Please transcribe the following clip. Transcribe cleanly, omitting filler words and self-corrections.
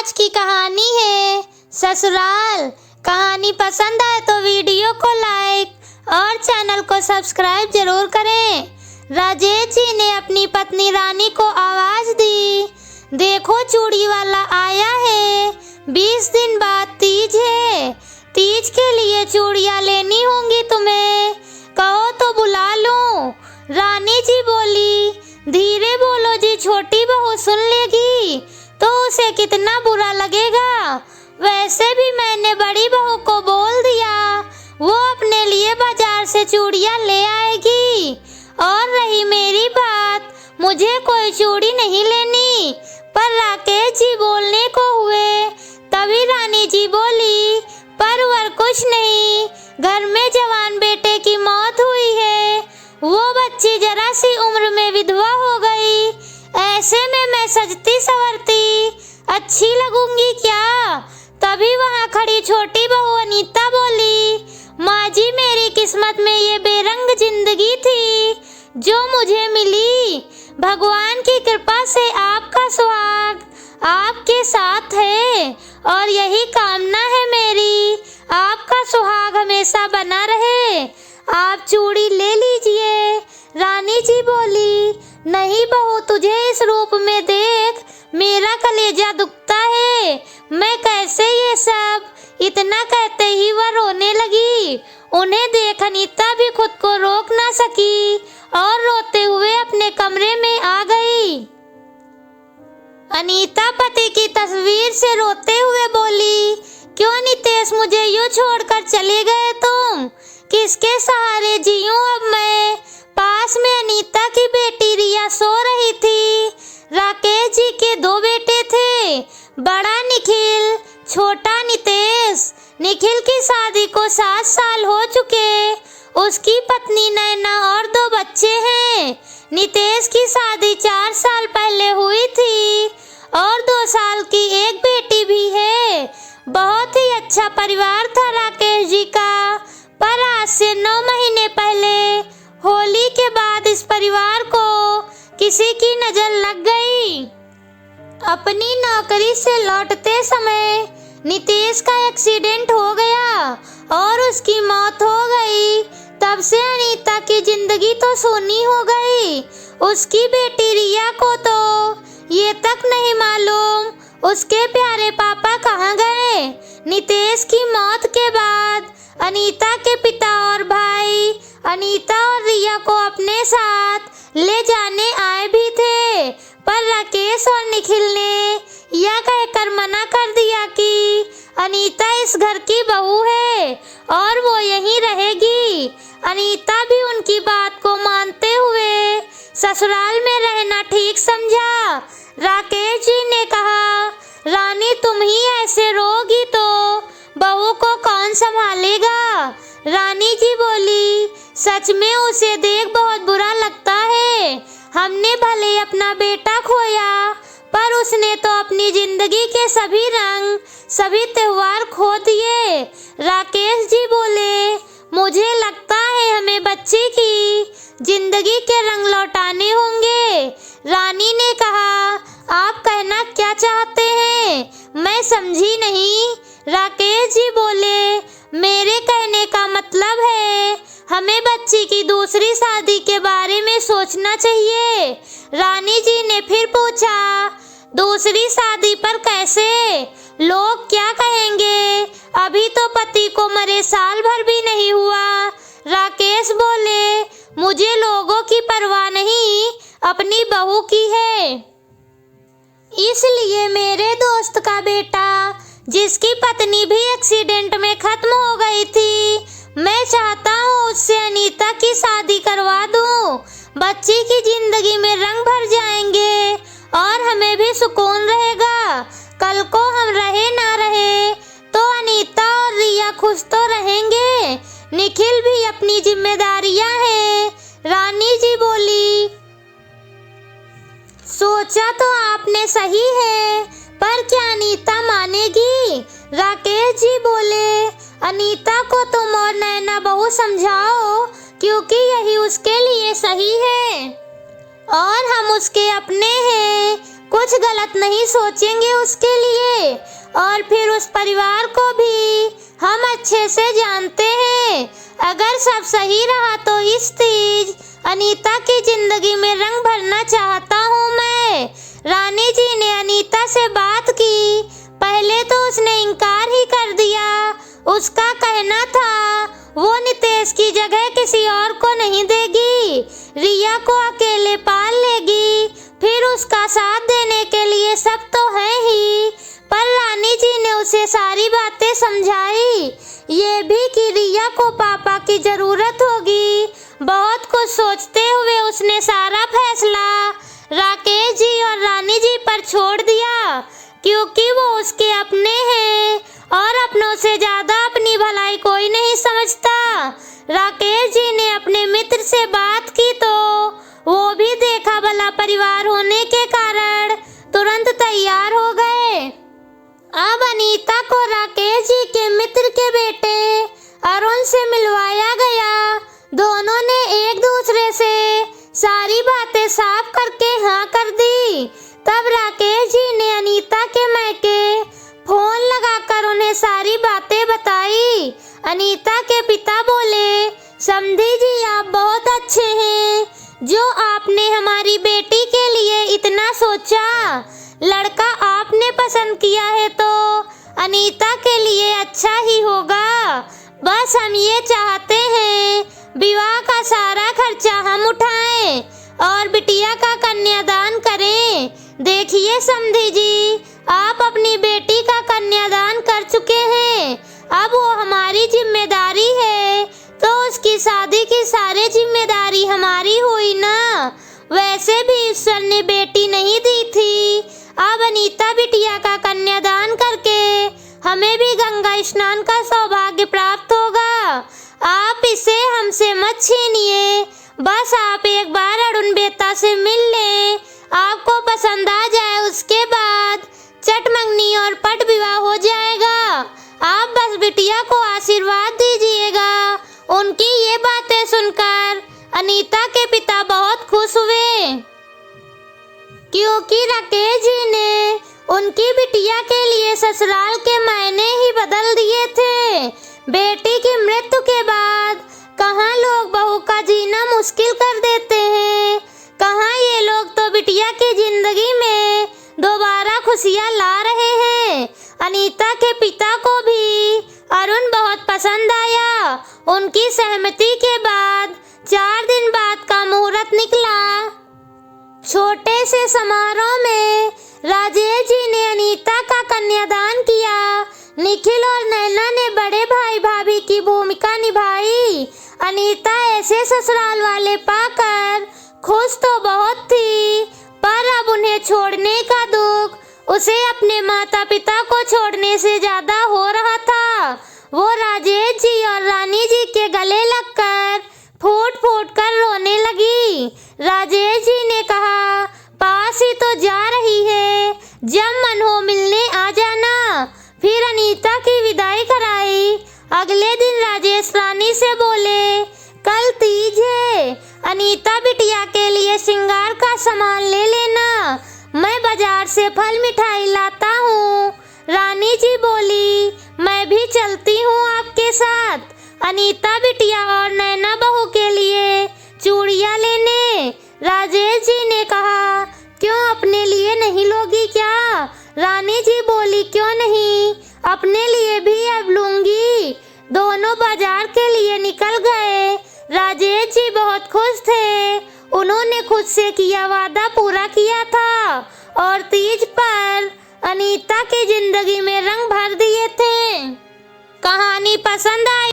आज की कहानी है ससुराल। कहानी पसंद आए तो वीडियो को लाइक और चैनल को सब्सक्राइब जरूर करें। राजेश जी ने अपनी पत्नी रानी को आवाज दी, देखो चूड़ी वाला आया है, 20 दिन बाद तीज है, तीज के लिए चूड़ियाँ लेनी होंगी तुम्हें, कहो तो बुला लूं। रानी जी बोली, धीरे बोलो जी, छोटी बहू सुन लेगी तो उसे कितना बुरा लगेगा। वैसे भी मैंने बड़ी बहू को बोल दिया, वो अपने लिए बाजार से चूड़ियाँ ले आएगी। और रही मेरी बात, मुझे कोई चूड़ी नहीं लेनी। पर राकेश जी बोलने को हुए, तभी रानी जी बोली, पर कुछ नहीं, घर में जवान बेटे की मौत हुई है, वो बच्ची जरा सी उम्र में विधवा हो गई, ऐसे में मैं सजती संवरती अच्छी लगूंगी क्या। तभी वहाँ खड़ी छोटी बहू अनीता बोली, माँ जी मेरी किस्मत में ये बेरंग जिंदगी थी जो मुझे मिली। भगवान की कृपा से आपका सुहाग आपके साथ है और यही कामना है मेरी, आपका सुहाग हमेशा बना रहे। आप चूड़ी ले लीजिए। रानी जी बोली, नहीं बहू, तुझे इस रूप में देख मेरा कलेजा दुखता है, मैं कैसे ये सब। इतना कहते ही वह रोने लगी। उन्हें देख अनीता भी खुद को रोक ना सकी और रोते हुए अपने कमरे में आ गई। अनीता पति की तस्वीर से रोते हुए बोली, क्यों नितेश मुझे यूं छोड़कर चले गए तुम, किसके सहारे जीऊं अब मैं। पास में अनीता की बेटी रिया सो रही थी। राकेश जी के 2 बेटे थे, बड़ा निखिल, छोटा नितेश। निखिल की शादी को 7 साल हो चुके, उसकी पत्नी नैना और 2 बच्चे हैं। नितेश की शादी 4 साल पहले हुई थी और 2 साल की एक बेटी भी है। बहुत ही अच्छा परिवार था राकेश जी का, पर आज से 9 महीने पहले होली के बाद इस परिवार को किसी की नजर लग गई। अपनी नौकरी से लौटते समय नितेश का एक्सीडेंट हो गया और उसकी मौत हो गई। तब से अनीता की जिंदगी तो सूनी हो गई। उसकी बेटी रिया को तो ये तक नहीं मालूम उसके प्यारे पापा कहाँ गए। नितेश की मौत के बाद अनीता के पिता और भाई अनीता और रिया को अपने साथ ले जाने आए भी थे, पर राकेश और निखिल ने यह कहकर मना कर दिया कि अनीता इस घर की बहू है और वो यहीं रहेगी। अनीता भी उनकी बात को मानते हुए ससुराल में रहना ठीक समझा। राकेश जी ने कहा, रानी तुम ही ऐसे रोगी तो बहू को कौन संभालेगा। रानी जी बोली, सच में उसे देख बहुत बुरा लगता है। हमने भले अपना बेटा खोया, पर उसने तो अपनी जिंदगी के सभी रंग, सभी त्योहार खो दिए। राकेश जी बोले, मुझे लगता है हमें बच्चे की जिंदगी के रंग लौटाने होंगे। रानी ने कहा, आप कहना क्या चाहते हैं, मैं समझी नहीं। राकेश जी बोले, मेरे कहने का मतलब है हमें बच्ची की दूसरी शादी के बारे में सोचना चाहिए। रानी जी ने फिर पूछा, दूसरी शादी पर कैसे, लोग क्या कहेंगे, अभी तो पति को मरे साल भर भी नहीं हुआ। राकेश बोले, मुझे लोगों की परवाह नहीं, अपनी बहू की है। इसलिए मेरे दोस्त का बेटा, जिसकी पत्नी भी एक्सीडेंट में खत्म हो गई थी, मैं चाहता हूँ उससे अनीता की शादी करवा दूँ। बच्ची की जिंदगी में रंग भर जाएंगे और हमें भी सुकून रहेगा। कल को हम रहे ना रहे तो अनीता और रिया खुश तो रहेंगे। निखिल भी अपनी जिम्मेदारियां हैं। रानी जी बोली, सोचा तो आपने सही है, पर क्या अनीता मानेगी। राकेश जी बोले, अनीता को तुम और नैना बहू समझाओ, क्योंकि यही उसके लिए सही है और हम उसके अपने हैं, कुछ गलत नहीं सोचेंगे उसके लिए। और फिर उस परिवार को भी हम अच्छे से जानते हैं। अगर सब सही रहा तो इस तीज अनीता की जिंदगी में रंग भरना चाहता हूँ मैं। रानी जी ने अनीता से बात की। पहले तो उसने इनकार ही कर दिया। उसका कहना था वो नितेश की जगह किसी और को नहीं देगी, रिया को अकेले पाल लेगी। फिर उसका साथ देने के लिए सब तो है ही, पर रानी जी ने उसे सारी बातें समझाई, ये भी कि रिया को पापा की जरूरत होगी। बहुत कुछ सोचते हुए उसने सारा फैसला राकेश जी और रानी जी पर छोड़ दिया, क्योंकि वो उसके अपने हैं और अपनों से ज्यादा अपनी भलाई कोई नहीं समझता। राकेश जी ने अपने मित्र से बात की तो वो भी देखा भला परिवार होने के कारण तुरंत तैयार हो गए। अब अनीता को राकेश जी के मित्र के बेटे अरुण से मिलवाया गया। दोनों ने एक दूसरे से सारी बातें साफ करके हाँ कर दी। तब राकेश जी ने अनीता के मायके फोन लगाकर उन्हें सारी बातें बताई। अनीता के पिता बोले, समधी जी आप बहुत अच्छे हैं जो आपने हमारी बेटी के लिए इतना सोचा। लड़का आपने पसंद किया है तो अनीता के लिए अच्छा ही होगा। बस हम ये चाहते हैं विवाह का सारा खर्चा हम उठाएं और बिटिया का कन्यादान करें। देखिए समधी जी, आप अपनी बेटी का कन्यादान कर चुके हैं, अब वो हमारी जिम्मेदारी है, तो उसकी शादी की सारी जिम्मेदारी हमारी हुई ना। वैसे भी ईश्वर ने बेटी नहीं दी थी। अब अनीता बिटिया का कन्यादान करके हमें भी गंगा स्नान का सौभाग्य प्राप्त होगा। आप इसे हमसे मत छीनिए। बस आप एक बार अरुण बेटा से मिल लें, आपको पसंद आ जाए, उसके बाद चट मंगनी और पट विवाह हो जाएगा। आप बस बिटिया को आशीर्वाद दीजिएगा। उनकी ये बातें सुनकर अनीता के पिता बहुत खुश हुए, क्योंकि राकेश जी ने उनकी बिटिया के लिए ससुराल के मायने ही बदल दिए थे। बेटी की मृत्यु के बाद कहाँ लोग बहू का जीना मुश्किल कर देते हैं, कहाँ ये लोग तो बिटिया की जिंदगी में दोबारा खुशियाँ ला रहे हैं। अनीता के पिता को भी अरुण बहुत पसंद आया। उनकी सहमति के बाद 4 दिन बाद का मुहूर्त निकला। छोटे से समारोह में राजेश जी ने अनीता का कन्यादान किया। निखिल और नैना ने बड़े भाई भाभी की भूमिका निभाई। अनीता ऐसे ससुराल वाले पाकर खुश तो बहुत थी, पर अब उन्हें छोड़ने का दुख उसे अपने माता पिता को छोड़ने से ज्यादा हो रहा था। वो राजेश जी और रानी जी के गले लगकर फूट फूट कर रोने लगी। राजेश जी ने कहा, पास ही तो जा रही है, जब मन हो मिलने आ जाना। फिर अनीता की विदाई कराई। अगले दिन राजेश रानी से बोले, कल तीज है, अनीता बिटिया के लिए श्रृंगार का सामान ले लेना, मैं बाजार से फल मिठाई लाता हूँ। रानी जी बोली, मैं भी चलती हूँ आपके साथ अनीता बिटिया और नैना बहू के लिए चूड़ियाँ लेने। राजेश जी ने कहा, क्यों अपने लिए नहीं लोगी क्या? रानी जी बोली, क्यों नहीं, अपने लिए भी अब लूंगी। दोनों बाजार के लिए निकल गए। राजेश जी बहुत खुश थे। उन्होंने खुद से किया वादा पूरा किया था और तीज पर अनीता की जिंदगी में रंग भर दिए थे। कहानी पसंद आई